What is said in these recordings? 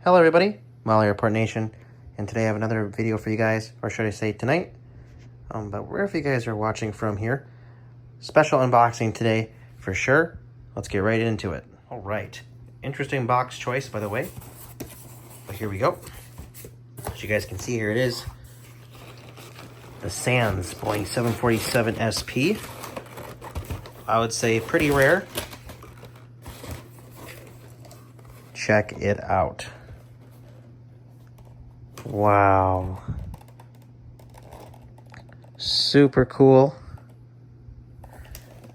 Hello everybody, Molly Airport Nation, and today I have another video for you guys, or should I say tonight, but wherever you guys are watching from here, special unboxing today for sure. Let's get right into it. All right, interesting box choice by the way, but here we go. As you guys can see, here it is, the Sands Boeing 747 SP. I would say pretty rare. Check it out. Wow. Super cool.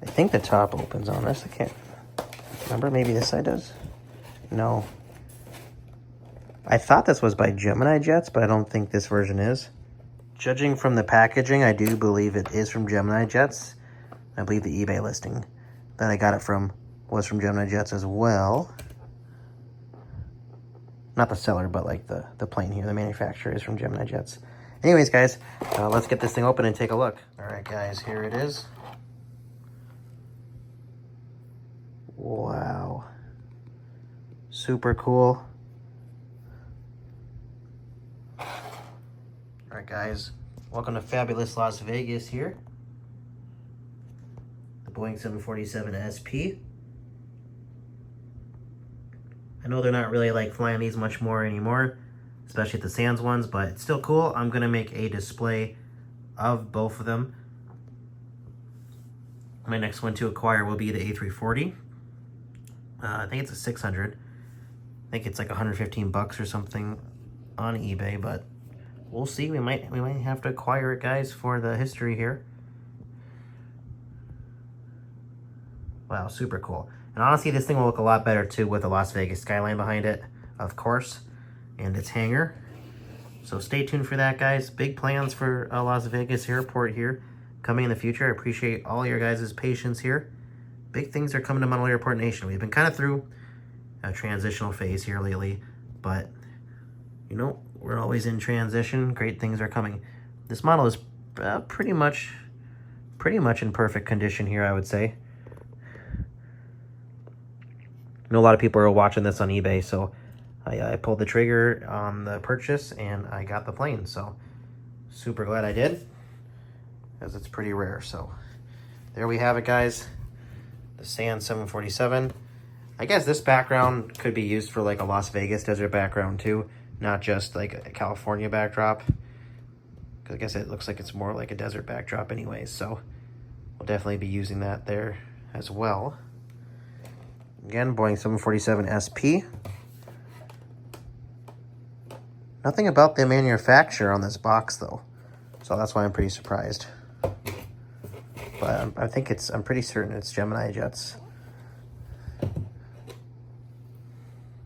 I think the top opens on this. I can't remember. Maybe this side does. No. I thought this was by Gemini Jets, but I don't think this version is. Judging from the packaging, I do believe it is from Gemini Jets. I believe the eBay listing that I got it from was from Gemini Jets as well. Not the seller, but like the plane here, the manufacturer is from Gemini Jets. Anyways, guys, let's get this thing open and take a look. All right, guys, here it is. Wow. Super cool. All right, guys, welcome to fabulous Las Vegas here. The Boeing 747 SP. I know they're not really like flying these much more anymore, especially at the Sands ones, but it's still cool. I'm gonna make a display of both of them. My next one to acquire will be the A340. I think it's a 600. I think it's like 115 bucks or something on eBay, but we'll see. We might have to acquire it, guys, for the history here. Wow, super cool. And honestly, this thing will look a lot better too with the Las Vegas skyline behind it, of course, and its hangar. So stay tuned for that, guys. Big plans for Las Vegas airport here coming in the future. I appreciate all your guys' patience here. Big things are coming to Model Airport Nation. We've been kind of through a transitional phase here lately, but you know, we're always in transition. Great things are coming. This model is pretty much in perfect condition here, I would say. I know a lot of people are watching this on eBay, so I pulled the trigger on the purchase and I got the plane. So super glad I did, as it's pretty rare. So there we have it, guys. The Sands 747. I guess this background could be used for like a Las Vegas desert background too, not just like a California backdrop. I guess it looks like it's more like a desert backdrop anyways, so we'll definitely be using that there as well. Again, Boeing 747 SP. Nothing about the manufacturer on this box though, so that's why I'm pretty surprised. But I'm pretty certain it's Gemini Jets.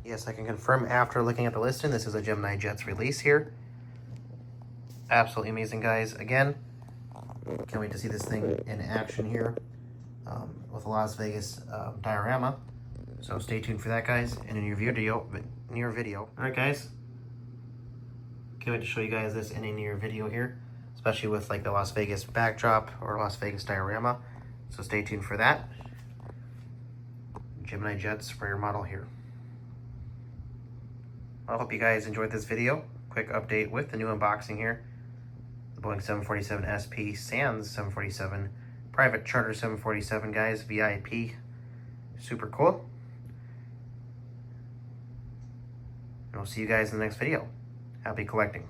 Yes, I can confirm after looking at the listing, this is a Gemini Jets release here. Absolutely amazing, guys. Again, can't wait to see this thing in action here with a Las Vegas diorama. So stay tuned for that, guys, in a near video. All right, guys. Can't wait to show you guys this in a near video here, especially with like the Las Vegas backdrop or Las Vegas diorama. So stay tuned for that. Gemini Jets for your model here. I hope you guys enjoyed this video. Quick update with the new unboxing here. The Boeing 747 SP Sands 747. Private charter 747, guys. VIP. Super cool. And we'll see you guys in the next video. Happy collecting.